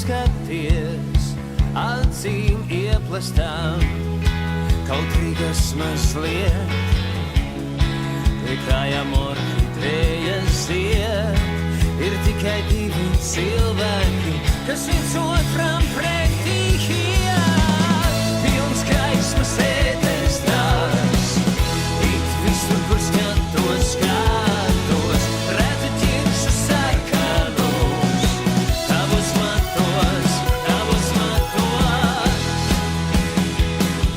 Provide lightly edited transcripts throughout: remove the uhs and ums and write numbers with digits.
skaties, acīm ieplastām, kautrīgas mazliet, pie kājām orhidējas zied. Ir tikai divi cilvēki, kas viens otram pretī iet. Pilns gaismas ēteris tās, it visur, kur skatos, redzu ķiršu sarkanos, tavus matos.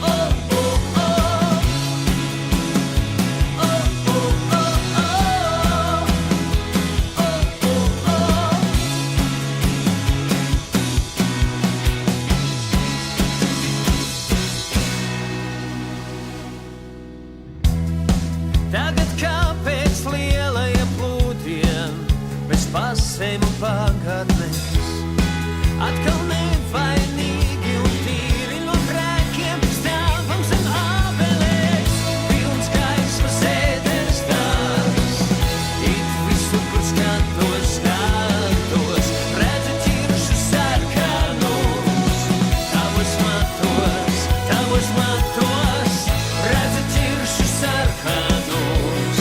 Oh, oh, oh. Oh, oh, oh, oh. Tagad kāpēc lielajiem plūdiem bez pasēm un pagarnēs atkal nevainīgi un tīri no grēkiem stāvam zem ābelēs. Pilns gaismas ēteris tās, it visur, kur skatos, redzu ķiršu sarkanos, tavos matos, redzu ķiršu sarkanos.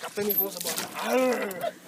Kapten, ik was er maar.